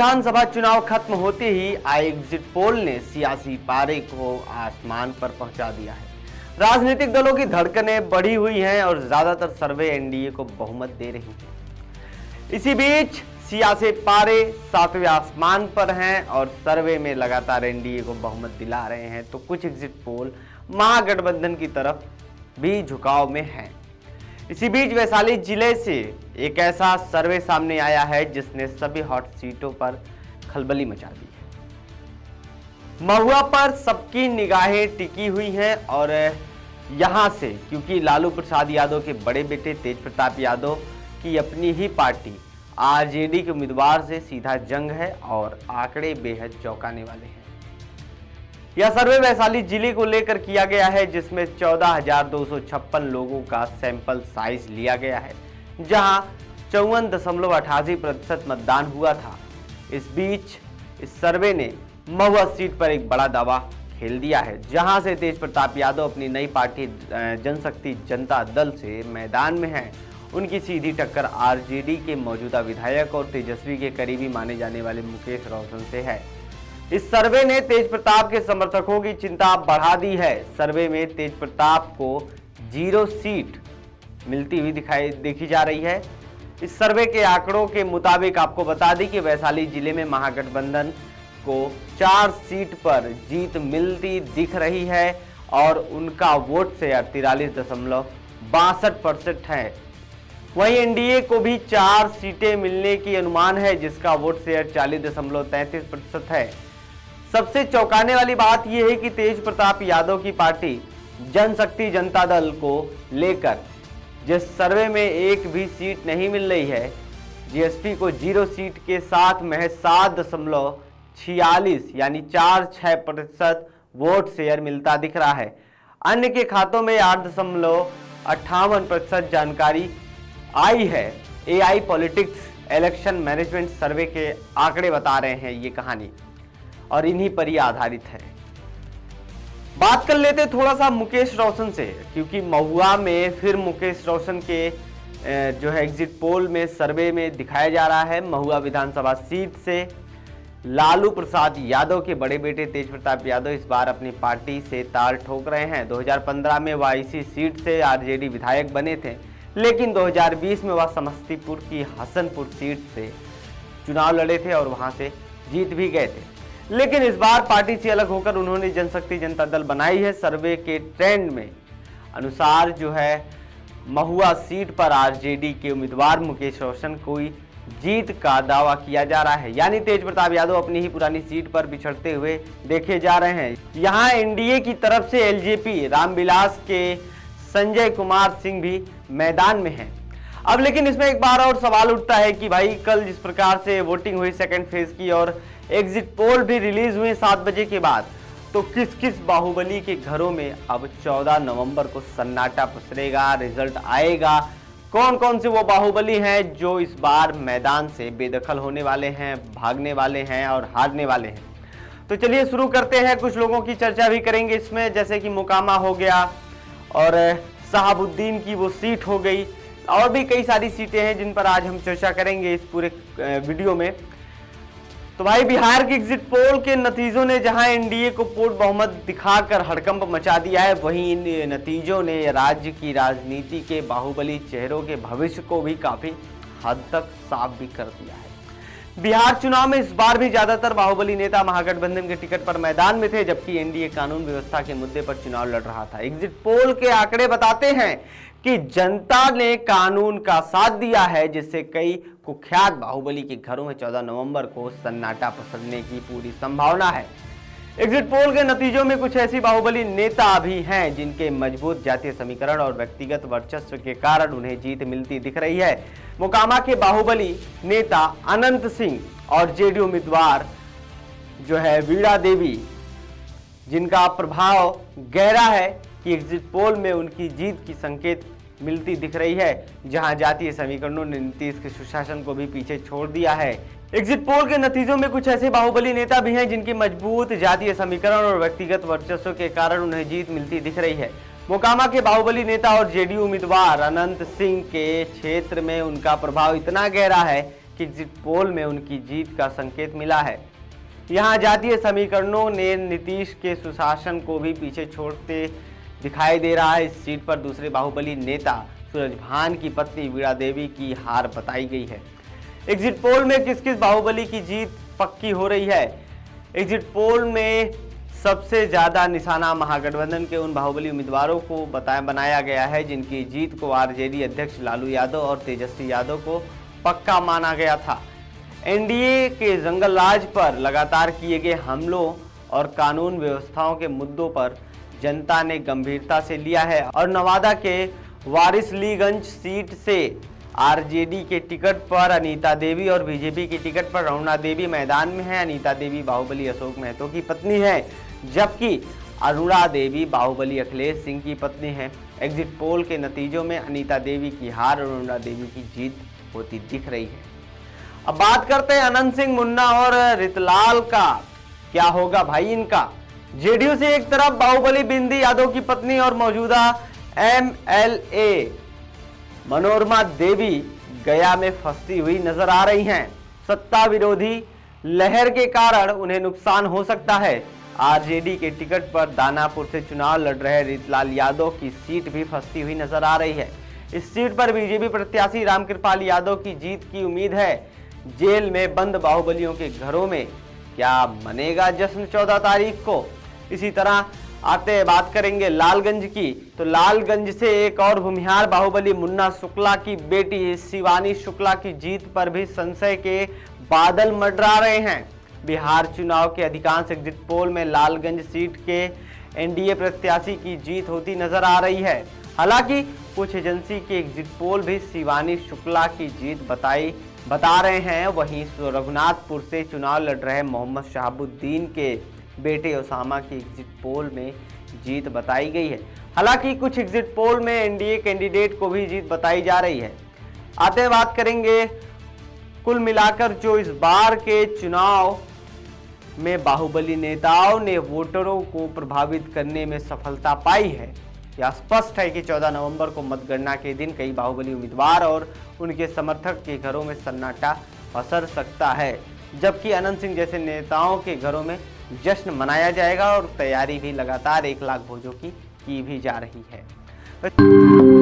विधानसभा चुनाव खत्म होते ही आए एग्जिट पोल ने सियासी पारे को आसमान पर पहुंचा दिया है। राजनीतिक दलों की धड़कनें बढ़ी हुई हैं और ज्यादातर सर्वे एनडीए को बहुमत दे रही हैं। इसी बीच सियासी पारे सातवें आसमान पर हैं और सर्वे में लगातार एनडीए को बहुमत दिला रहे हैं, तो कुछ एग्जिट पोल महागठबंधन की तरफ भी झुकाव में हैं। इसी बीच वैशाली जिले से एक ऐसा सर्वे सामने आया है जिसने सभी हॉट सीटों पर खलबली मचा दी है। महुआ पर सबकी निगाहें टिकी हुई हैं और यहां से क्योंकि लालू प्रसाद यादव के बड़े बेटे तेज प्रताप यादव की अपनी ही पार्टी आरजेडी के उम्मीदवार से सीधा जंग है और आंकड़े बेहद चौंकाने वाले हैं। यह सर्वे वैशाली जिले को लेकर किया गया है जिसमें 14,256 लोगों का सैंपल साइज लिया गया है, जहां 54.88% मतदान हुआ था। इस बीच इस सर्वे ने महुआ सीट पर एक बड़ा दावा खेल दिया है, जहां से तेज प्रताप यादव अपनी नई पार्टी जनशक्ति जनता दल से मैदान में हैं। उनकी सीधी टक्कर आरजेडी के मौजूदा विधायक और तेजस्वी के करीबी माने जाने वाले मुकेश रोशन से है। इस सर्वे ने तेज प्रताप के समर्थकों की चिंता बढ़ा दी है। सर्वे में तेज प्रताप को 0 सीट मिलती हुई देखी जा रही है। इस सर्वे के आंकड़ों के मुताबिक आपको बता दें कि वैशाली जिले में महागठबंधन को 4 सीट पर जीत मिलती दिख रही है और उनका वोट शेयर 43.62% है। वहीं एनडीए को भी 4 सीटें मिलने की अनुमान है, जिसका वोट शेयर 40.33% है। सबसे चौंकाने वाली बात यह है कि तेज प्रताप यादव की पार्टी जनशक्ति जनता दल को लेकर जिस सर्वे में एक भी सीट नहीं मिल रही है, जीएसपी को 0 सीट के साथ महज 7.46 यानी 4-6% वोट शेयर मिलता दिख रहा है। अन्य के खातों में 8.58% जानकारी आई है। एआई पॉलिटिक्स इलेक्शन मैनेजमेंट सर्वे के आंकड़े बता रहे हैं ये कहानी और इन्हीं पर ही आधारित है। बात कर लेते थोड़ा सा मुकेश रोशन से, क्योंकि महुआ में फिर मुकेश रोशन के जो है एग्जिट पोल में सर्वे में दिखाया जा रहा है। महुआ विधानसभा सीट से लालू प्रसाद यादव के बड़े बेटे तेज प्रताप यादव इस बार अपनी पार्टी से ताल ठोक रहे हैं। 2015 में वह इसी सीट से आरजेडी विधायक बने थे, लेकिन 2020 में वह समस्तीपुर की हसनपुर सीट से चुनाव लड़े थे और वहां से जीत भी गए थे। लेकिन इस बार पार्टी से अलग होकर उन्होंने जनशक्ति जनता दल बनाई है। सर्वे के ट्रेंड में अनुसार जो है महुआ सीट पर आरजेडी के उम्मीदवार मुकेश रोशन को जीत का दावा किया जा रहा है, यानी तेज प्रताप यादव अपनी ही पुरानी सीट पर बिछड़ते हुए देखे जा रहे हैं। यहां एनडीए की तरफ से एलजेपी रामविलास के संजय कुमार सिंह भी मैदान में हैं। अब लेकिन इसमें एक बार और सवाल उठता है कि भाई कल जिस प्रकार से वोटिंग हुई सेकंड फेज की और एग्जिट पोल भी रिलीज हुए 7 बजे के बाद, तो किस किस बाहुबली के घरों में अब 14 नवंबर को सन्नाटा पसरेगा, रिजल्ट आएगा, कौन कौन से वो बाहुबली हैं जो इस बार मैदान से बेदखल होने वाले हैं, भागने वाले हैं और हारने वाले हैं। तो चलिए शुरू करते हैं। कुछ लोगों की चर्चा भी करेंगे इसमें, जैसे कि मोकामा हो गया और शहाबुद्दीन की वो सीट हो गई, और भी कई सारी सीटें हैं जिन पर आज हम चर्चा करेंगे इस पूरे वीडियो में। तो भाई बिहार के एग्जिट पोल के नतीजों ने जहां एनडीए को पूर्ण बहुमत दिखाकर हड़कंप मचा दिया है, वहीं इन नतीजों ने राज्य की राजनीति के बाहुबली चेहरों के भविष्य को भी काफी हद तक साफ भी कर दिया है। बिहार चुनाव में इस बार भी ज्यादातर बाहुबली नेता महागठबंधन के टिकट पर मैदान में थे, जबकि एनडीए कानून व्यवस्था के मुद्दे पर चुनाव लड़ रहा था। एग्जिट पोल के आंकड़े बताते हैं कि जनता ने कानून का साथ दिया है, जिससे कई कुख्यात बाहुबली के घरों में 14 नवंबर को सन्नाटा पसरने की पूरी संभावना है। एग्जिट पोल के नतीजों में कुछ ऐसी बाहुबली नेता भी हैं जिनके मजबूत जातीय समीकरण और व्यक्तिगत वर्चस्व के कारण उन्हें जीत मिलती दिख रही है। मोकामा के बाहुबली नेता अनंत सिंह और जेडीयू उम्मीदवार जो है वीणा देवी, जिनका प्रभाव गहरा है कि एग्जिट पोल में उनकी जीत की संकेत मिलती दिख रही है, जहां जातीय समीकरणों ने नीतीश के सुशासन को भी पीछे छोड़ दिया है। एग्जिट पोल के नतीजों में कुछ ऐसे बाहुबली नेता भी हैं जिनकी मजबूत जातीय समीकरण और व्यक्तिगत वर्चस्व के कारण उन्हें जीत मिलती दिख रही है। मोकामा के बाहुबली नेता और जेडीयू उम्मीदवार अनंत सिंह के क्षेत्र में उनका प्रभाव इतना गहरा है कि एग्जिट पोल में उनकी जीत का संकेत मिला है। यहाँ जातीय समीकरणों ने नीतीश के सुशासन को भी पीछे छोड़ते दिखाई दे रहा है। इस सीट पर दूसरे बाहुबली नेता सूरजभान की पत्नी वीणा देवी की हार बताई गई है। एग्जिट पोल में किस किस बाहुबली की जीत पक्की हो रही है? एग्जिट पोल में सबसे ज्यादा निशाना महागठबंधन के उन बाहुबली उम्मीदवारों को बनाया गया है जिनकी जीत को आरजेडी अध्यक्ष लालू यादव और तेजस्वी यादव को पक्का माना गया था। एनडीए के जंगल राज पर लगातार किए गए हमलों और कानून व्यवस्थाओं के मुद्दों पर जनता ने गंभीरता से लिया है और नवादा के वारिसलीगंज सीट से आरजेडी के टिकट पर अनीता देवी और बीजेपी की टिकट पर अरुणा देवी मैदान में है। अनीता देवी बाहुबली अशोक महतो की पत्नी है, जबकि अरुणा देवी बाहुबली अखिलेश सिंह की पत्नी है। एग्जिट पोल के नतीजों में अनीता देवी की हार और अरुणा देवी की जीत होती दिख रही है। अब बात करते हैं अनंत सिंह मुन्ना और रितलाल का। क्या होगा भाई इनका? जेडीयू से एक तरफ बाहुबली बिंदी यादव की पत्नी और मौजूदा एमएलए मनोरमा देवी गया में फंसती हुई नजर आ रही हैं। सत्ता विरोधी लहर के कारण उन्हें नुकसान हो सकता है। आरजेडी के टिकट पर दानापुर से चुनाव लड़ रहे रितलाल यादव की सीट भी फंसती हुई नजर आ रही है। इस सीट पर बीजेपी प्रत्याशी रामकृपाल यादव की जीत की उम्मीद है। जेल में बंद बाहुबलियों के घरों में क्या मनेगा जश्न 14 तारीख को? इसी तरह आते बात करेंगे लालगंज की, तो लालगंज से एक और भूमिहार बाहुबली मुन्ना शुक्ला की बेटी शिवानी शुक्ला की जीत पर भी संशय के बादल मंडरा रहे हैं। बिहार चुनाव के अधिकांश एग्जिट पोल में लालगंज सीट के एनडीए प्रत्याशी की जीत होती नजर आ रही है। हालांकि कुछ एजेंसी के एग्जिट पोल भी शिवानी शुक्ला की जीत बता रहे हैं। वहीं रघुनाथपुर से चुनाव लड़ रहे मोहम्मद शहाबुद्दीन के बेटे ओसामा की एग्जिट पोल में जीत बताई गई है। हालांकि कुछ एग्जिट पोल में एनडीए कैंडिडेट को भी जीत बताई जा रही है। आते बात करेंगे कुल मिलाकर जो इस बार के चुनाव में बाहुबली नेताओं ने वोटरों को प्रभावित करने में सफलता पाई है। यह स्पष्ट है कि 14 नवंबर को मतगणना के दिन कई बाहुबली उम्मीदवार और उनके समर्थक के घरों में सन्नाटा पसर सकता है, जबकि अनंत सिंह जैसे नेताओं के घरों में जश्न मनाया जाएगा और तैयारी भी लगातार 1 लाख भोजों की भी जा रही है।